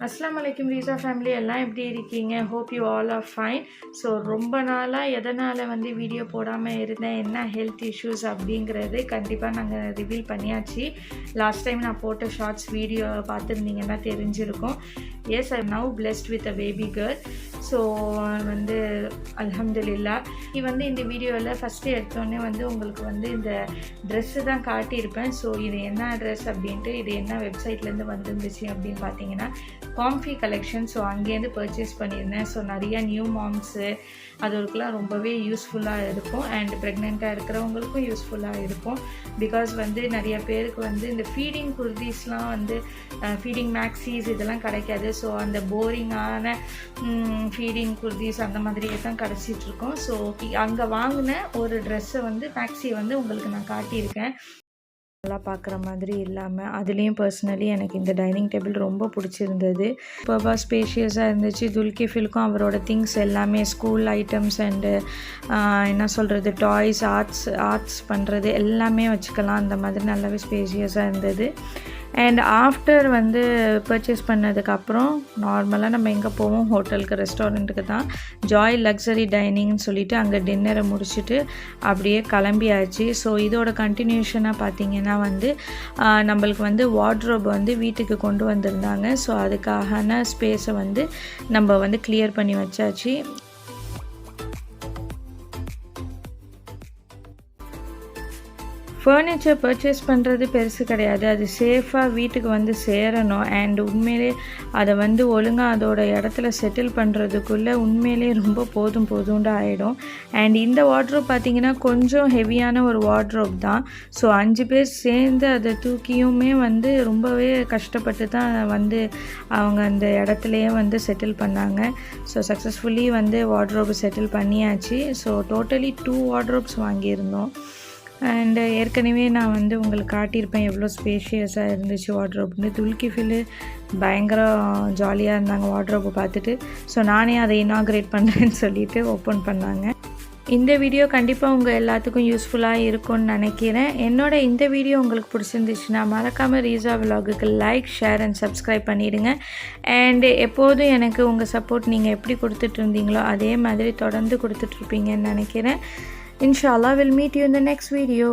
Assalamu alaikum Reeza family எல்லாம் எப்படி இருக்கீங்க? Hope you all are fine. So ரொம்ப நாளா எதனால வீடியோ போடாம இருந்தேன், என்ன ஹெல்த் இஷ்யூஸ் அப்படிங்கிறது கண்டிப்பா நாங்க ரிவீல் பண்ணியாச்சு. லாஸ்ட் டைம் நான் போட்ட ஷார்ட்ஸ் வீடியோ பார்த்திருந்தீங்கன்னா தெரிஞ்சிருக்கும். Yes, I am now blessed with a baby girl. So alhamdulillah. இந்த வீடியோல ஃபர்ஸ்ட் எடுத்தோனே உங்களுக்கு இந்த Dress தான் காட்டியிருப்பேன். ஸோ இது என்ன ட்ரெஸ் அப்படின்ட்டு இது என்ன வெப்சைட்லேருந்து வந்துருந்துச்சு அப்படின்னு பார்த்தீங்கன்னா காம்ஃபி கலெக்ஷன். ஸோ அங்கேருந்து பர்ச்சேஸ் பண்ணியிருந்தேன். ஸோ நிறையா நியூ மாம்ஸு அதுக்கெலாம் ரொம்பவே யூஸ்ஃபுல்லாக இருக்கும். அண்ட் ப்ரெக்னெண்ட்டாக இருக்கிறவங்களுக்கும் யூஸ்ஃபுல்லாக இருக்கும். பிகாஸ் நிறைய பேருக்கு இந்த ஃபீடிங் குர்தீஸ்லாம் ஃபீடிங் மேக்ஸிஸ் இதெல்லாம் கிடைக்காது. ஸோ அந்த போரிங்கான ஃபீடிங் குர்தீஸ் அந்த மாதிரியே தான் கிடச்சிட்ருக்கோம். ஸோ அங்கே வாங்கின ஒரு ட்ரெஸ்ஸை மேக்ஸி உங்களுக்கு நான் காட்டியிருக்கேன். நல்லா பார்க்குற மாதிரி இல்லாமல் அதுலேயும் பர்சனலி எனக்கு இந்த டைனிங் டேபிள் ரொம்ப பிடிச்சிருந்தது. ரொம்ப ஸ்பேஷியஸாக இருந்துச்சு. துல்கிஃபிலுக்கும் அவரோட திங்ஸ் எல்லாமே ஸ்கூல் ஐட்டம்ஸ் அண்டு என்ன சொல்கிறது டாய்ஸ் ஆர்ட்ஸ் பண்ணுறது எல்லாமே வச்சுக்கலாம். அந்த மாதிரி நல்லாவே ஸ்பேஷியஸாக இருந்தது. அண்ட் ஆஃப்டர் பர்ச்சேஸ் பண்ணதுக்கப்புறம் நார்மலாக நம்ம எங்கே போவோம், ஹோட்டலுக்கு ரெஸ்டாரண்ட்டுக்கு தான். ஜாய் லக்ஸரி டைனிங்னு சொல்லிவிட்டு அங்கே டின்னரை முடிச்சுட்டு அப்படியே கிளம்பியாச்சு. ஸோ இதோட கண்டினியூஷனாக பார்த்திங்கன்னா நம்மளுக்கு வார்ட்ரோப் வீட்டுக்கு கொண்டு வந்திருந்தாங்க. ஸோ அதுக்கான ஸ்பேஸை நம்ம கிளியர் பண்ணி வச்சாச்சு. ஃபர்னிச்சர் பர்ச்சேஸ் பண்ணுறது பெருசு கிடையாது. அது சேஃபாக வீட்டுக்கு சேரணும். அண்ட் உண்மையிலே அதை ஒழுங்காக அதோட இடத்துல செட்டில் பண்ணுறதுக்குள்ளே உண்மையிலே ரொம்ப போதும்ண்டு ஆகிடும். அண்ட் இந்த வார்ட்ரோப் பார்த்திங்கன்னா கொஞ்சம் ஹெவியான ஒரு வார்ட்ரோப் தான். ஸோ 5 பேர் சேர்ந்து அதை தூக்கியுமே ரொம்பவே கஷ்டப்பட்டு தான் அவங்க அந்த இடத்துலையே செட்டில் பண்ணாங்க. ஸோ சக்ஸஸ்ஃபுல்லி வார்ட்ரோப் செட்டில் பண்ணியாச்சு. ஸோ டோட்டலி 2 வார்ட்ரோப்ஸ் வாங்கியிருந்தோம். அண்டு ஏற்கனவே நான் உங்களுக்கு காட்டியிருப்பேன் எவ்வளோ ஸ்பேஷியஸாக இருந்துச்சு வார்ட்ரோப்னு. துல்கிஃபில் பயங்கர ஜாலியாக இருந்தாங்க வார்ட்ரோப்பை பார்த்துட்டு. ஸோ நானே அதை இனாக்ரேட் பண்ணுறேன்னு சொல்லிட்டு ஓப்பன் பண்ணாங்க. இந்த வீடியோ கண்டிப்பாக உங்கள் எல்லாத்துக்கும் யூஸ்ஃபுல்லாக இருக்கும்னு நினைக்கிறேன். இந்த வீடியோ உங்களுக்கு பிடிச்சிருந்துச்சுன்னா மறக்காமல் ரீசா விலாகுக்கு லைக், ஷேர் அண்ட் சப்ஸ்கிரைப் பண்ணிவிடுங்க. அண்டு எப்போதும் எனக்கு உங்கள் சப்போர்ட் நீங்கள் எப்படி கொடுத்துட்டு இருந்தீங்களோ அதே மாதிரி தொடர்ந்து கொடுத்துட்ருப்பீங்கன்னு நினைக்கிறேன். Inshallah, we'll meet you in the next video.